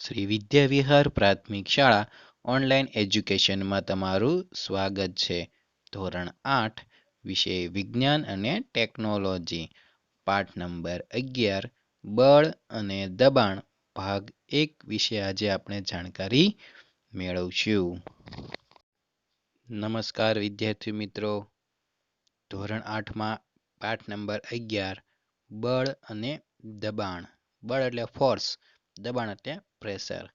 શ્રી વિદ્યાવિહાર પ્રાથમિક શાળા ઓનલાઈન એજ્યુકેશનમાં તમારું સ્વાગત છે. ધોરણ 8 વિષય વિજ્ઞાન અને ટેકનોલોજી, પાઠ નંબર 11 બળ અને દબાણ, ભાગ 1 વિશે આજે આપણે જાણકારી મેળવશું. નમસ્કાર વિદ્યાર્થી મિત્રો. ધોરણ 8માં પાઠ નંબર 11 બળ અને દબાણ. બળ એટલે ફોર્સ, દબાણ એટલે પ્રેશર.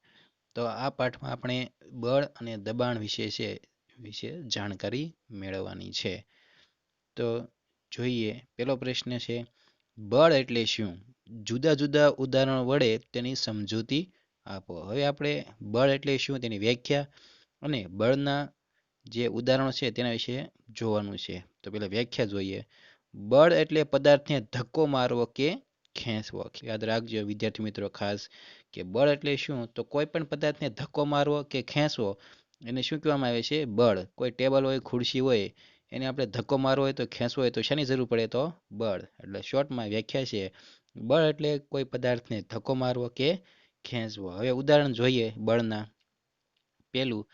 તો આ પાઠમાં આપણે બળ અને દબાણ વિશે જાણકારી મેળવવાની છે. તો જોઈએ, પહેલો પ્રશ્ન છે, બળ એટલે શું? જુદા જુદા ઉદાહરણો વડે તેની સમજૂતી આપો. હવે આપણે બળ એટલે શું તેની વ્યાખ્યા અને બળના જે ઉદાહરણો છે તેના વિશે જોવાનું છે. તો પહેલા વ્યાખ્યા જોઈએ. બળ એટલે પદાર્થને ધક્કો મારવો કે ખેંચવો. યાદ રાખજો વિદ્યાર્થી મિત્રો ખાસ, કે બળ એટલે શું? તો કોઈ પણ પદાર્થને ધક્કો મારવો કે ખેંચવો એને શું કહેવામાં આવે છે? બળ. કોઈ ટેબલ હોય, ખુરશી હોય, એને આપણે ધક્કો મારવો હોય તો ખેંચવો હોય તો શાની જરૂર પડે? તો બળ. એટલે શોર્ટમાં વ્યાખ્યા છે, બળ એટલે કોઈ પદાર્થને ધક્કો મારવો કે ખેંચવો. હવે ઉદાહરણ જોઈએ બળના. પહેલું,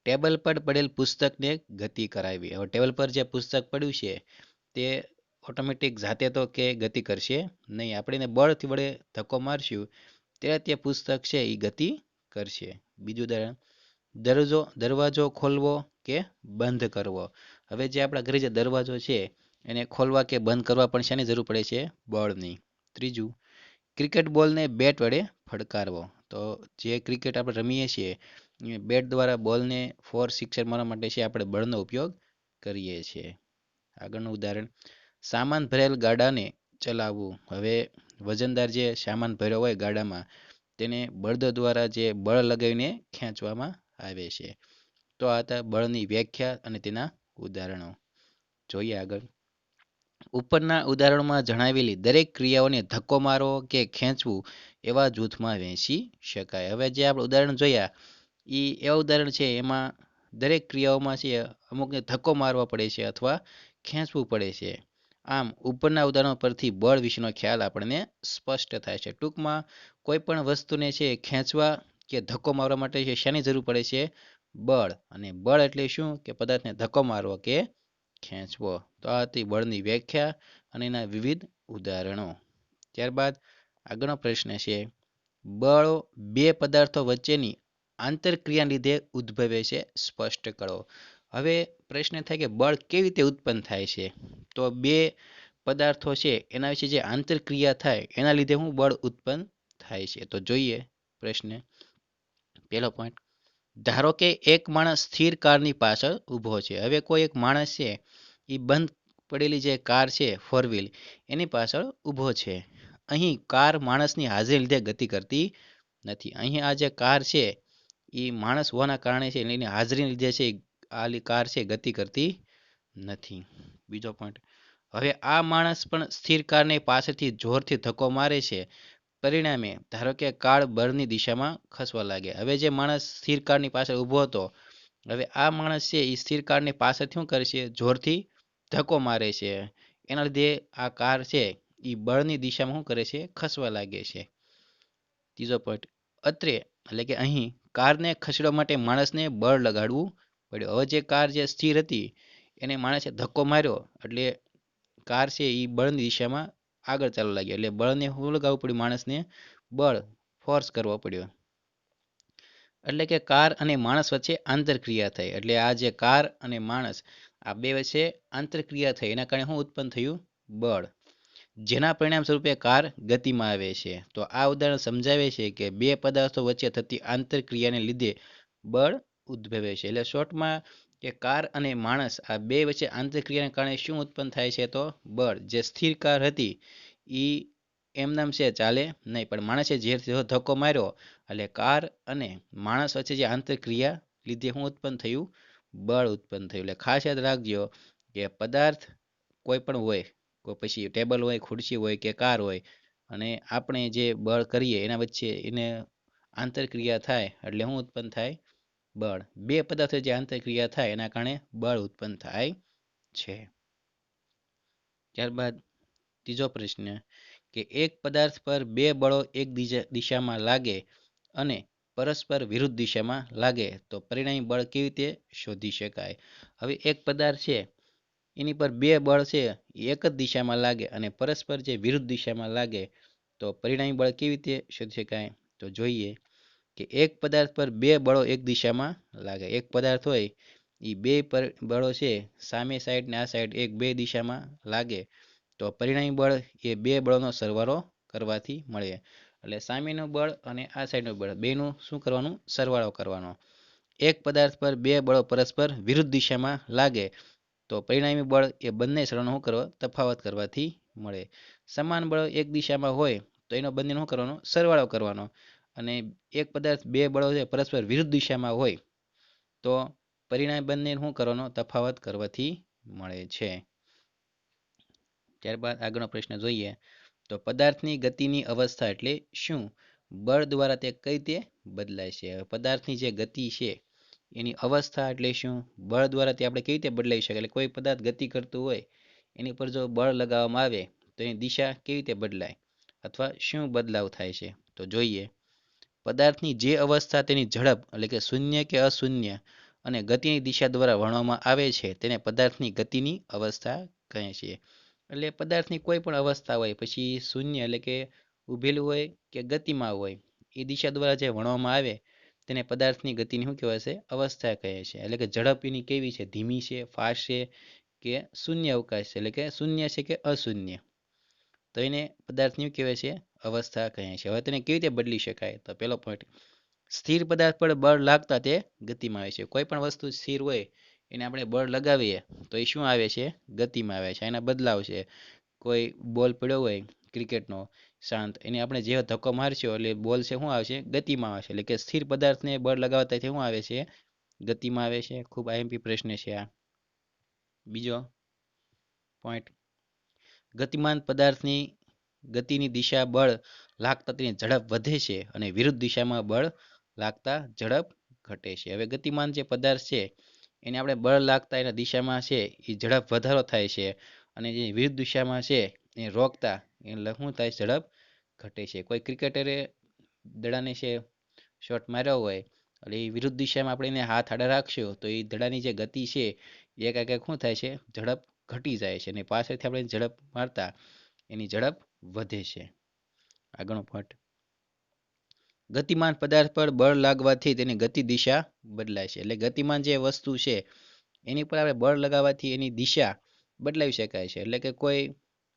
ટેબલ પર પડેલ પુસ્તકને ગતિ કરાવી. હવે ટેબલ પર જે પુસ્તક પડ્યું છે તે ઓટોમેટિક જાતે તો કે ગતિ કરશે નહીં. આપણે એને બળથી વડે ધક્કો મારશું ત્યારે તે પુસ્તક છે એ ગતિ કરશે. બીજું ઉદાહરણ, દરવાજો ખોલવો કે બંધ કરવો. હવે જે આપણા ઘરે જે દરવાજો છે એને ખોલવા કે બંધ કરવા પણ શાની જરૂર પડે છે? બળની. ત્રીજું, ક્રિકેટ બોલને બેટ વડે ફટકારવો. તો જે ક્રિકેટ આપણે રમીએ છીએ બેટ દ્વારા બોલને સિક્સર મારવા માટે છે આપણે બળનો ઉપયોગ કરીએ છીએ. આગળનું ઉદાહરણ, સામાન ભરેલ ગાડાને ચલાવવું. હવે વજનદાર જે સામાન ભર્યો હોય ગાડામાં તેને બળદો દ્વારા જે બળ લગાવીને ખેંચવામાં આવે છે. તો આ હતા બળની વ્યાખ્યા અને તેના ઉદાહરણો. જોઈએ આગળ. ઉપરના ઉદાહરણોમાં જણાવેલી દરેક ક્રિયાઓને ધક્કો મારવો કે ખેંચવું એવા જૂથમાં વહેંચી શકાય. હવે જે આપણે ઉદાહરણ જોયા એ એવા ઉદાહરણ છે એમાં દરેક ક્રિયાઓમાં છે અમુકને ધક્કો મારવો પડે છે અથવા ખેંચવું પડે છે. આમ ઉપરના ઉદાહરણો પરથી બળ વિશેનો ખ્યાલ આપણને સ્પષ્ટ થાય છે. ટૂંકમાં કોઈ પણ વસ્તુને છે ખેંચવા કે ધક્કો મારવા માટે છે શાની જરૂર પડે છે? બળ. અને બળ એટલે શું? કે પદાર્થને ધક્કો મારવો કે ખેંચવો. તો આ હતી બળની વ્યાખ્યા અને એના વિવિધ ઉદાહરણો. ત્યારબાદ આગળનો પ્રશ્ન છે, બળો બે પદાર્થો વચ્ચેની આંતરક્રિયાને લીધે ઉદ્ભવે છે, સ્પષ્ટ કરો. હવે પ્રશ્ન થાય કે બળ કેવી રીતે ઉત્પન્ન થાય છે? તો બે પદાર્થો છે એના વિશે જે આંતરક્રિયા થાય એના લીધે હું બળ ઉત્પન્ન થાય છે. તો જોઈએ પ્રશ્ન. પહેલો પોઈન્ટ, ધારો કે એક માણસ સ્થિર કારની પાછળ ઊભો છે. હવે કોઈ એક માણસ છે એ બંધ પડેલી જે કાર છે 4 વ્હીલ એની પાછળ ઊભો છે. અહીં કાર માણસની હાજરી લીધે ગતિ કરતી નથી. અહીં આ જે કાર છે એ માણસ હોવાના કારણે છે એની હાજરી લીધે છે આ કાર છે ગતિ કરતી નથી. બીજો પોઈન્ટ, હવે આ માણસ પણ સ્થિર કારને પાછળથી જોરથી ધક્કો મારે છે. પરિણામે ધારો કે કાર બળની દિશામાં ખસવા લાગે. હવે જે માણસ સ્થિર કારની પાછળ ઊભો હતો, હવે આ માણસ છે એ સ્થિર કારની પાછળથી શું કરશે? જોરથી ધક્કો મારે છે. એના લીધે આ કાર છે એ બળની દિશામાં શું કરે છે? ખસવા લાગે છે. ત્રીજો પોઈન્ટ, અત્રે એટલે કે અહીં કારને ખસેડવા માટે માણસને બળ લગાડવું પડ્યું. હવે જે કાર જે સ્થિર હતી એને માણસે ધક્કો માર્યો એટલે કાર છે એ બળની દિશામાં આગળ ચાલવા લાગી. એટલે બળને શું લગાવવું પડ્યું? માણસને બળ ફોર્સ કરવો પડ્યો. એટલે કે કાર અને માણસ વચ્ચે આંતરક્રિયા થઈ. એટલે આ જે કાર અને માણસ આ બે વચ્ચે આંતરક્રિયા થઈ એના કારણે શું ઉત્પન્ન થયું? બળ. જેના પરિણામ સ્વરૂપે કાર ગતિમાં આવે છે. તો આ ઉદાહરણ સમજાવે છે કે બે પદાર્થો વચ્ચે થતી આંતરક્રિયાને લીધે બળ ઉદ્ભવે છે. એટલે શોર્ટમાં કે કાર અને માણસ આ બે વચ્ચે આંતરક્રિયાને કારણે શું ઉત્પન્ન થાય છે? તો બળ. જે સ્થિર કાર હતી એ એમનામ છે ચાલે નહીં, પણ માણસે જે ધક્કો માર્યો એટલે કાર અને માણસ વચ્ચે જે આંતરક્રિયા લીધે શું ઉત્પન્ન થયું? બળ ઉત્પન્ન થયું. એટલે ખાસ યાદ રાખજો કે પદાર્થ કોઈ પણ હોય, કોઈ પછી ટેબલ હોય, ખુરશી હોય કે કાર હોય, અને આપણે જે બળ કરીએ એના વચ્ચે એને આંતરક્રિયા થાય એટલે શું ઉત્પન્ન થાય? બળ. બે પદાર્થો જે આંતરક્રિયા થાય એના કારણે બળ ઉત્પન્ન થાય છે. ત્યારબાદ ત્રીજો પ્રશ્ન, કે એક પદાર્થ પર બે બળો એક દિશામાં લાગે અને પરસ્પર વિરુદ્ધ દિશામાં લાગે તો પરિણામી બળ કેવી રીતે શોધી શકાય? હવે એક પદાર્થ છે એની પર બે બળ છે એ એક જ દિશામાં લાગે અને પરસ્પર જે વિરુદ્ધ દિશામાં લાગે તો પરિણામી બળ કેવી રીતે શોધી શકાય? તો જોઈએ કે એક પદાર્થ પર બે બળો એક દિશામાં લાગે. એક પદાર્થ હોય એ બે બળો છે સામે સાઈડ ને આ સાઈડ એક બે દિશામાં લાગે તો પરિણામી બળ એ બે બળોનો સરવાળો કરવાથી મળે. એટલે સામેનું બળ અને આ સાઈડનું બળ બેનું શું કરવાનું? સરવાળો કરવાનો. એક પદાર્થ પર બે બળો પરસ્પર વિરુદ્ધ દિશામાં લાગે તો પરિણામી બળ એ બંને સરળનો શું કરવો? તફાવત કરવાથી મળે. સમાન બળ એક દિશામાં હોય તો એનો બંને શું કરવાનો? સરવાળો કરવાનો. અને એક પદાર્થ બે બળો છે પરસ્પર વિરુદ્ધ દિશામાં હોય તો પરિણામ બંને શું કરવાનો? તફાવત કરવાથી મળે છે. ત્યારબાદ આગળનો પ્રશ્ન જોઈએ તો પદાર્થની ગતિની અવસ્થા એટલે શું? બળ દ્વારા તે કઈ રીતે બદલાય છે? પદાર્થની જે ગતિ છે એની અવસ્થા એટલે શું? બળ દ્વારા તે આપણે કેવી રીતે બદલાઈ શકે? એટલે કોઈ પદાર્થ ગતિ કરતું હોય એની પર જો બળ લગાવવામાં આવે તો એની દિશા કેવી રીતે બદલાય અથવા શું બદલાવ થાય છે? તો જોઈએ પદાર્થની જે અવસ્થા તેની ઝડપ એટલે કે શૂન્ય કે અશૂન્ય અને ગતિની દિશા દ્વારા વર્ણવવામાં આવે છે તેને પદાર્થની ગતિની અવસ્થા કહે છે. એટલે પદાર્થની કોઈ પણ અવસ્થા હોય પછી શૂન્ય એટલે કે ઉભેલું હોય કે ગતિમાં હોય એ દિશા દ્વારા જે વર્ણવવામાં આવે તેને પદાર્થની ગતિની શું કહેવાય છે? અવસ્થા કહે છે. એટલે કે ઝડપ એની કેવી છે? ધીમી છે, ફાસ્ટ છે કે શૂન્ય અવકાશ છે એટલે કે શૂન્ય છે કે અશૂન્ય તો એને પદાર્થની શું કહેવાય છે? અવસ્થા કહે છે. હવે તેને કેવી રીતે બદલી શકાય? તો પહેલો પોઈન્ટ સ્થિર પદાર્થ પર બળ લાગતા તે ગતિમાં આવે છે. કોઈ પણ વસ્તુ સ્થિર હોય એને આપણે બળ લગાવીએ તો એ શું આવે છે? ગતિમાં આવે છે. એના બદલાવ છે. કોઈ બોલ પડ્યો હોય ક્રિકેટનો શાંત એને આપણે જે ધક્કો મારશો એટલે બોલ છે શું આવશે? ગતિમાં આવશે. એટલે કે સ્થિર પદાર્થને બળ લગાવતા શું આવે છે? ગતિમાં આવે છે. ખૂબ આઈએમપી પ્રશ્ન છે આ. બીજો પોઈન્ટ ગતિમાન પદાર્થની ગતિની દિશા બળ લાગતા તેની ઝડપ વધે છે અને વિરુદ્ધ દિશામાં બળ લાગતા ઝડપ ઘટે છે. હવે ગતિમાન જે પદાર્થ છે એને આપણે બળ લાગતા એના દિશામાં છે એ ઝડપ વધારો થાય છે અને જે વિરુદ્ધ દિશામાં છે એ રોકતા એટલે શું થાય? ઝડપ ઘટે છે. કોઈ ક્રિકેટરે દડાને છે શોટ માર્યો હોય એટલે એ વિરુદ્ધ દિશામાં આપણે એને હાથ આડા રાખશું તો એ દડાની જે ગતિ છે એ એકાએક શું થાય છે? ઝડપ ઘટી જાય છે અને પાછળથી આપણે ઝડપ મારતા એની ઝડપ વધે છે. આગળનો પોઈન્ટ ગતિમાન પદાર્થ પર બળ લાગવાથી તેની ગતિ દિશા બદલાય છે. એટલે ગતિમાન જે વસ્તુ છે એની પર આપણે બળ લગાવવાથી એની દિશા બદલાવી શકાય છે. એટલે કે કોઈ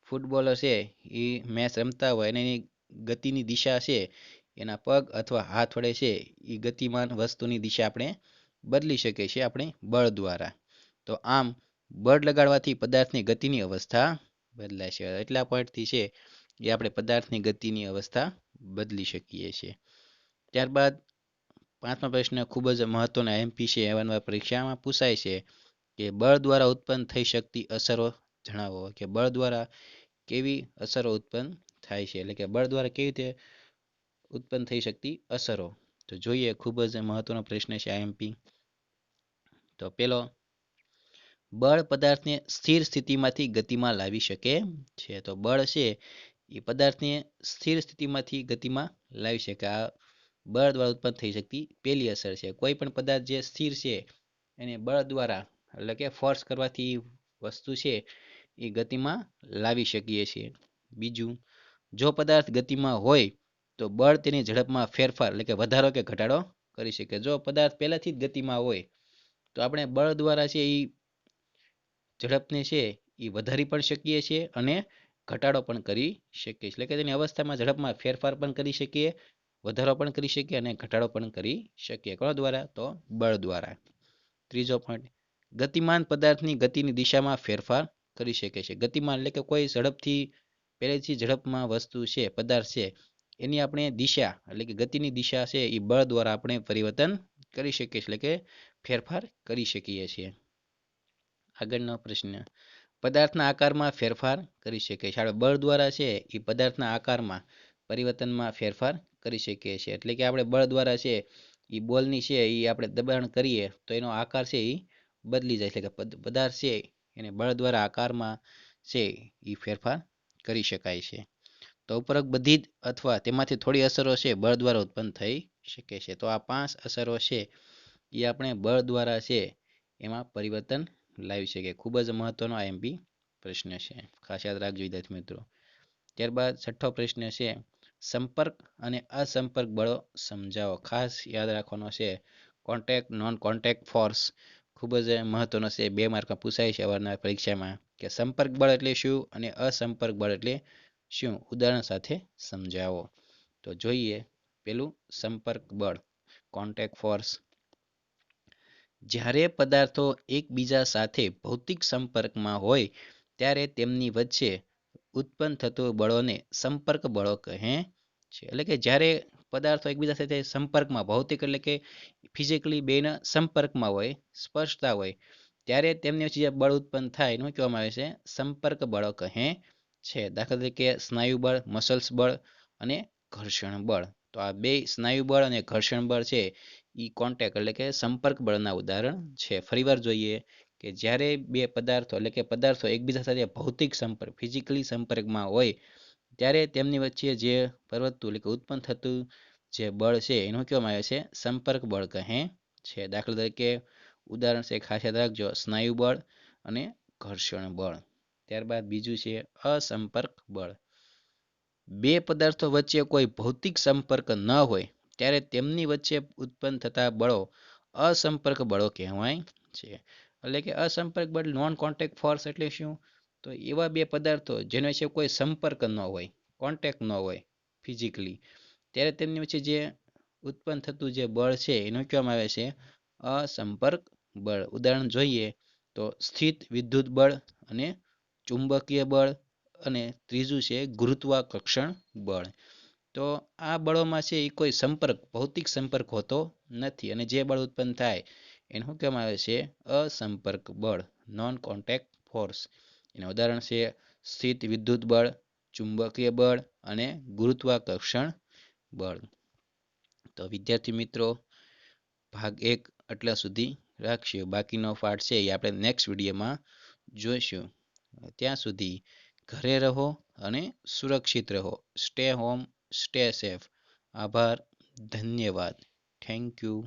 ફૂટબોલર છે એ મેચ રમતા હોય અને એની ગતિની દિશા છે એના પગ અથવા હાથ વડે છે એ ગતિમાન વસ્તુની દિશા આપણે બદલી શકીએ છીએ આપણે બળ દ્વારા. તો આમ બળ લગાડવાથી પદાર્થની ગતિની અવસ્થા બદલાય છે. એટલા પોઈન્ટથી છે એ આપણે પદાર્થની ગતિની અવસ્થા બદલી શકીએ છીએ. ત્યારબાદ પાંચમો પ્રશ્ન ખૂબ જ મહત્વનો એમપી છે. એવા પરીક્ષામાં પૂછાય છે કે બળ દ્વારા ઉત્પન્ન થઈ શકતી અસરો જણાવો. કે બળ દ્વારા કેવી અસરો ઉત્પન્ન થાય છે? એટલે કે બળ દ્વારા કેવી રીતે ઉત્પન્ન થઈ શકતી અસરો. તો જોઈએ ખૂબ જ મહત્વનો પ્રશ્ન છે આઈએમપી. તો પેલો બળ પદાર્થને સ્થિર સ્થિતિમાંથી ગતિમાં લાવી શકે છે. તો બળ છે એ પદાર્થને સ્થિર સ્થિતિમાંથી ગતિમાં લાવી શકે. આ બળ દ્વારા ઉત્પન્ન થઈ શકતી પહેલી અસર છે. કોઈ પણ પદાર્થ જે સ્થિર છે એને બળ દ્વારા એટલે કે ફોર્સ કરવાથી વસ્તુ છે એ ગતિમાં લાવી શકીએ છીએ. બીજું જો પદાર્થ ગતિમાં હોય તો બળ તેની ઝડપમાં ફેરફાર એટલે કે વધારો કે ઘટાડો કરી શકે. જો પદાર્થ પહેલાથી જ ગતિમાં હોય તો આપણે બળ દ્વારા છે એ ઝડપને છે એ વધારી પણ શકીએ છીએ અને ઘટાડો પણ કરી શકીએ. એટલે કે તેની અવસ્થામાં ઝડપમાં ફેરફાર પણ કરી શકીએ, વધારો પણ કરી શકીએ અને ઘટાડો પણ કરી શકીએ. કોના દ્વારા? તો બળ દ્વારા. ત્રીજો પોઈન્ટ ગતિમાન પદાર્થની ગતિની દિશામાં ફેરફાર કરી શકે છે. ગતિમાન એટલે કે કોઈ ઝડપથી પહેલેથી ઝડપમાં વસ્તુ છે પદાર્થ છે એની આપણે દિશા એટલે કે ગતિની દિશા છે એ બળ દ્વારા આપણે પરિવર્તન કરી શકીએ એટલે કે ફેરફાર કરી શકીએ છીએ. આગળનો પ્રશ્ન પદાર્થના આકારમાં ફેરફાર કરી શકે છે. આપણે બળ દ્વારા છે એ પદાર્થના આકારમાં પરિવર્તનમાં ફેરફાર કરી શકીએ છીએ. એટલે કે આપણે બળ દ્વારા છે એ બોલની છે એ આપણે દબાણ કરીએ તો એનો આકાર છે એ બદલી જાય. એટલે કે પદાર્થ છે એને બળ દ્વારા આકારમાં છે એ ફેરફાર કરી શકાય છે. તો ઉપરોક્ત બધી જ અથવા તેમાંથી થોડી અસરો છે બળ દ્વારા ઉત્પન્ન થઈ શકે છે. તો આ 5 અસરો છે એ આપણે બળ દ્વારા છે એમાં પરિવર્તન લાવી શકીએ. ખૂબ જ મહત્વનો આઈએમપી પ્રશ્ન છે, ખાસ યાદ રાખજો વિદ્યાર્થી મિત્રો. ત્યારબાદ છઠ્ઠો પ્રશ્ન છે, સંપર્ક અને અસંપર્ક બળો સમજાવો. ખાસ યાદ રાખવાનો છે, કોન્ટેક્ટ નોન કોન્ટેક્ટ ફોર્સ ખૂબ જ મહત્વનો છે. 2 માર્કમાં પૂછાય છે અવારનવાર પરીક્ષામાં કે સંપર્ક બળ એટલે શું અને અસંપર્ક બળ એટલે શું, ઉદાહરણ સાથે સમજાવો. તો જોઈએ પેલું સંપર્ક બળ, કોન્ટેક્ટ ફોર્સ. જ્યારે પદાર્થો એકબીજા સાથે ભૌતિક સંપર્કમાં હોય ત્યારે તેમની વચ્ચે ઉત્પન્ન થતું બળોને સંપર્ક બળો કહે છે. એટલે કે જ્યારે પદાર્થો એકબીજા સાથે સંપર્કમાં, ભૌતિક એટલે કે ફિઝિકલી બેના સંપર્કમાં હોય, સ્પર્શતા હોય, ત્યારે તેમની વચ્ચે જે બળ ઉત્પન્ન થાય એનું કહેવામાં આવે છે સંપર્ક બળો કહે છે. દાખલા તરીકે સ્નાયુ બળ, મસલ્સ બળ અને ઘર્ષણ બળ. તો આ બે સ્નાયુ બળ અને ઘર્ષણ બળ છે એ કોન્ટેક્ટ એટલે કે સંપર્ક બળના ઉદાહરણ છે. ફરીવાર જોઈએ કે જ્યારે બે પદાર્થો એટલે કે પદાર્થો એકબીજા સાથે ભૌતિક સંપર્ક, ફિઝિકલી સંપર્કમાં હોય ત્યારે તેમની વચ્ચે જે પ્રવર્તતું એટલે કે ઉત્પન્ન થતું જે બળ છે એનું કહેવામાં આવે છે સંપર્ક બળ કહે છે. દાખલા તરીકે ઉદાહરણ છે, ખાસ યાદ રાખજો, સ્નાયુ બળ અને ઘર્ષણ બળ. ત્યારબાદ બીજું છે અસંપર્ક બળ. બે પદાર્થો વચ્ચે કોઈ ભૌતિક સંપર્ક ન હોય ત્યારે તેમની વચ્ચે ઉત્પન્ન થતા બળો અસંપર્ક બળો કહેવાય છે. એટલે કે અસંપર્ક બળ, નોન કોન્ટેક્ટ ફોર્સ એટલે શું, તો એવા બે પદાર્થો જેના વચ્ચે કોઈ સંપર્ક ન હોય, કોન્ટેક્ટ ન હોય ફિઝિકલી, ત્યારે તેમની વચ્ચે જે ઉત્પન્ન થતું જે બળ છે એનું કહેવામાં આવે છે અસંપર્ક બળ. ઉદાહરણ જોઈએ તો સ્થિત વિદ્યુત બળ અને ચુંબકીય બળ અને ત્રીજું છે ગુરુત્વાકર્ષણ બળ. તો આ બળોમાં છે એ કોઈ સંપર્ક, ભૌતિક સંપર્ક હોતો નથી અને જે બળ ઉત્પન્ન થાય એને શું કહેવામાં આવે છે અસંપર્ક બળ, નોન કોન્ટેક્ટ ફોર્સ. એના ઉદાહરણ છે સ્થિત વિદ્યુત બળ, ચુંબકીય બળ અને ગુરુત્વાકર્ષણ બળ. તો વિદ્યાર્થી મિત્રો, ભાગ 1 આટલા સુધી રાખશું. બાકીનો પાર્ટ છે એ આપણે નેક્સ્ટ વિડીયોમાં જોઈશું. ત્યાં સુધી ઘરે રહો અને સુરક્ષિત રહો. Stay home, stay safe. આભાર, ધન્યવાદ. Thank you.